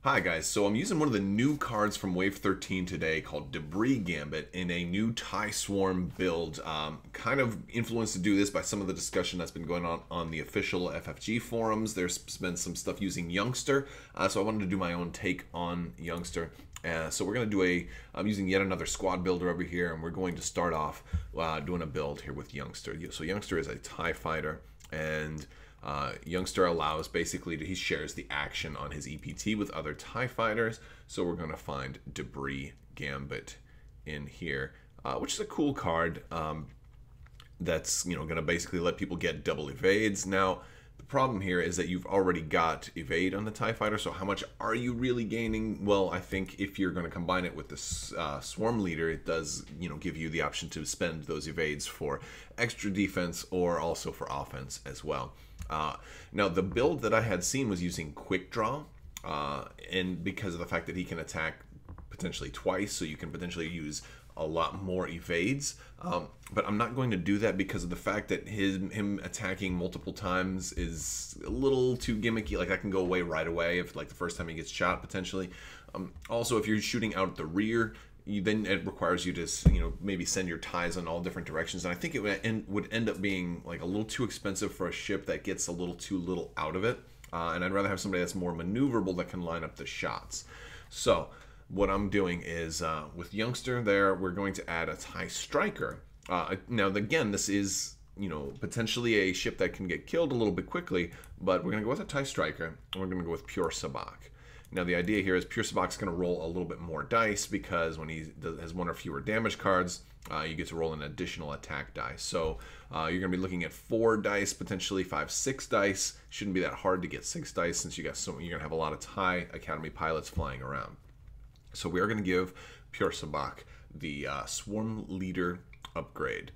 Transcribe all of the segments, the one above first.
Hi guys, so I'm using one of the new cards from Wave 13 today called Debris Gambit in a new TIE Swarm build. Kind of influenced to do this by some of the discussion that's been going on the official FFG forums. There's been some stuff using Youngster, so I wanted to do my own take on Youngster. So we're going to do I'm using yet another squad builder over here, and we're going to start off doing a build here with Youngster. So Youngster is a TIE fighter, and Youngster allows basically he shares the action on his EPT with other TIE fighters. So we're going to find Debris Gambit in here, which is a cool card that's going to basically let people get double evades. Now the problem here is that you've already got evade on the TIE fighter, so how much are you really gaining? Well, I think if you're going to combine it with the swarm leader, it does give you the option to spend those evades for extra defense or also for offense as well. Now the build that I had seen was using quick draw, and because of the fact that he can attack potentially twice, so you can potentially use a lot more evades, but I'm not going to do that because of the fact that him attacking multiple times is a little too gimmicky. Like, that can go away right away if, like, the first time he gets shot potentially. Also, if you're shooting out the rear, then it requires you to maybe send your ties in all different directions, and I think it would end up being like a little too expensive for a ship that gets a little too little out of it, and I'd rather have somebody that's more maneuverable that can line up the shots. So what I'm doing is with Youngster there, we're going to add a TIE Striker. Now again, this is potentially a ship that can get killed a little bit quickly, but we're going to go with a TIE Striker, and we're going to go with Pure Sabacc. Now the idea here is Pure Sabacc is going to roll a little bit more dice, because when he has one or fewer damage cards, you get to roll an additional attack dice. So you're going to be looking at 4 dice, potentially 5, 6 dice. Shouldn't be that hard to get 6 dice, since you're going to have a lot of TIE Academy pilots flying around. So we are going to give Pure Sabacc the Swarm Leader upgrade.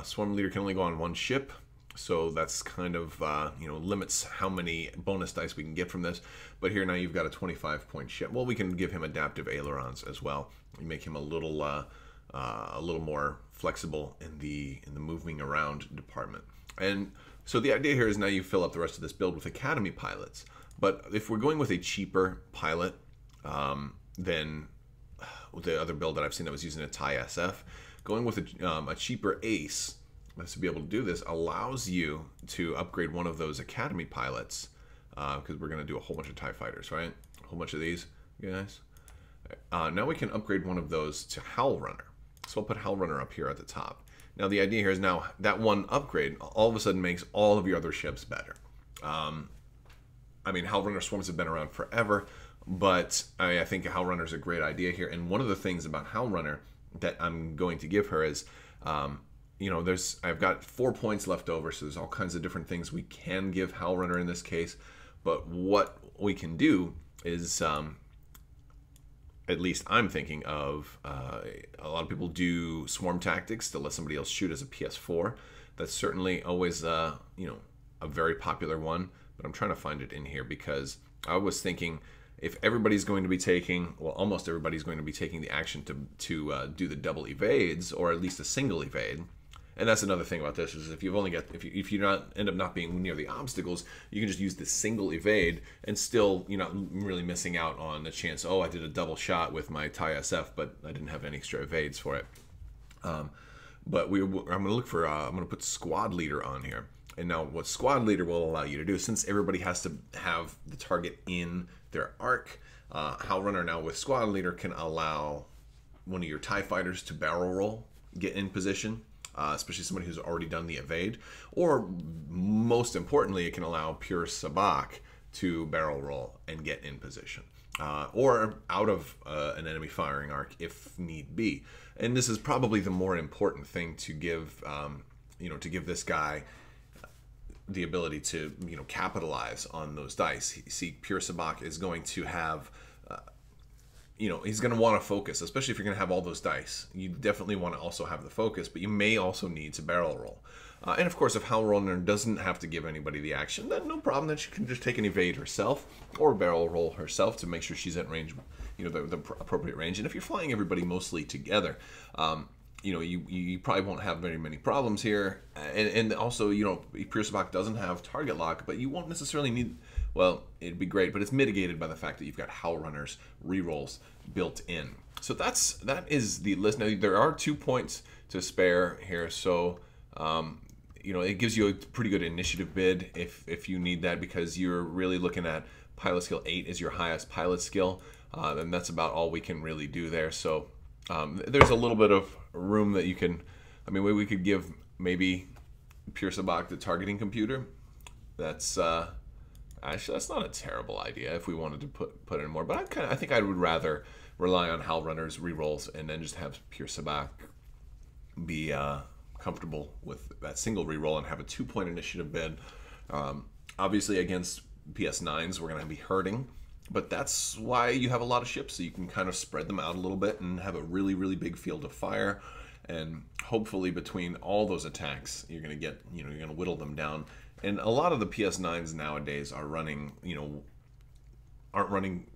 Swarm Leader can only go on one ship, so that's kind of limits how many bonus dice we can get from this. But here now you've got a 25-point ship. Well, we can give him adaptive ailerons as well. We make him a little more flexible in the moving around department. And so the idea here is now you fill up the rest of this build with Academy pilots. But if we're going with a cheaper pilot than the other build that I've seen that was using a TIE SF, going with a cheaper ace to be able to do this allows you to upgrade one of those Academy pilots, because we're going to do a whole bunch of TIE fighters, right? A whole bunch of these guys. Now we can upgrade one of those to Howl Runner. So I'll put Howl Runner up here at the top. Now the idea here is now that one upgrade all of a sudden makes all of your other ships better. I mean, Howl Runner swarms have been around forever, but I think Howl Runner is a great idea here. And one of the things about Howl Runner that I'm going to give her is, I've got 4 points left over, so there's all kinds of different things we can give Howl Runner in this case. But what we can do is, at least I'm thinking of, a lot of people do swarm tactics to let somebody else shoot as a PS4. That's certainly always, a very popular one. But I'm trying to find it in here, because I was thinking, if everybody's going to be taking, well, almost everybody's going to be taking the action to do the double evades, or at least a single evade. And that's another thing about this, is if you've only got, if you not end up not being near the obstacles, you can just use the single evade, and still you're not really missing out on the chance, oh, I did a double shot with my TIE SF, but I didn't have any extra evades for it. But I'm going to look for, I'm going to put Squad Leader on here. And now what Squad Leader will allow you to do, since everybody has to have the target in their arc, Howl Runner now with Squad Leader can allow one of your TIE fighters to barrel roll, get in position, especially somebody who's already done the evade. Or most importantly, it can allow Pure Sabacc to barrel roll and get in position, or out of an enemy firing arc if need be. And this is probably the more important thing to give, to give this guy the ability to capitalize on those dice. See, Pure Sabacc is going to have he's going to want to focus, especially if you're going to have all those dice. You definitely want to also have the focus, but you may also need to barrel roll. And of course, if Howl Runner doesn't have to give anybody the action, then no problem. Then she can just take an evade herself or barrel roll herself to make sure she's at range, the appropriate range. And if you're flying everybody mostly together, you probably won't have very many problems here. And also, Pure Sabacc doesn't have target lock, but you won't necessarily need well, it'd be great, but it's mitigated by the fact that you've got Howl Runners rerolls built in. So that is the list. Now there are 2 points to spare here, so you know, it gives you a pretty good initiative bid if you need that, because you're really looking at pilot skill 8 is your highest pilot skill, and that's about all we can really do there. So there's a little bit of room that you can, I mean, we could give maybe Pure Sabacc the targeting computer. That's actually, that's not a terrible idea if we wanted to put in more, but I think I would rather rely on Howl Runners rerolls and then just have Pure Sabacc be comfortable with that single reroll and have a 2-point initiative bid. Obviously against PS9s we're going to be hurting, but that's why you have a lot of ships, so you can kind of spread them out a little bit and have a really big field of fire, and hopefully between all those attacks you're going to get, you know, you're going to whittle them down. And a lot of the PS9s nowadays are running, you know, aren't running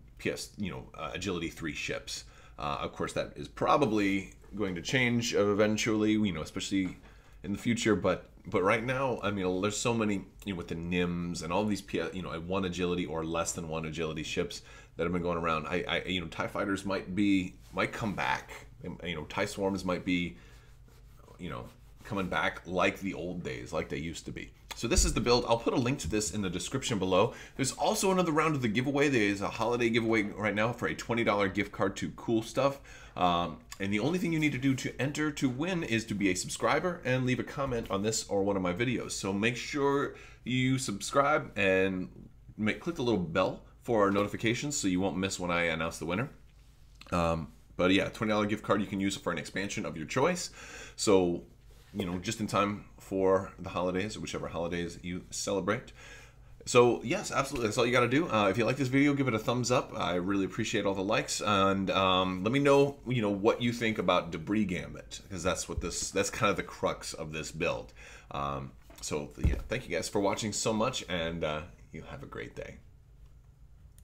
agility 3 ships. Of course that is probably going to change eventually, you know, especially in the future, but right now, I mean, there's so many, you know, with the NIMS and all these you know, 1 agility or less than 1 agility ships that have been going around. You know, TIE fighters might come back, you know, TIE swarms might be, you know, coming back like the old days, like they used to be. So this is the build. I'll put a link to this in the description below. There's also another round of the giveaway. There's a holiday giveaway right now for a $20 gift card to Cool Stuff. And the only thing you need to do to enter to win is to be a subscriber and leave a comment on this or one of my videos. So make sure you subscribe and click the little bell for notifications so you won't miss when I announce the winner. But yeah, $20 gift card you can use for an expansion of your choice. So, you know, just in time for the holidays, or whichever holidays you celebrate. So yes, absolutely, that's all you got to do. If you like this video, give it a thumbs up. I really appreciate all the likes, and let me know, you know, what you think about Debris Gambit, because that's kind of the crux of this build. So yeah, thank you guys for watching so much, and you have a great day.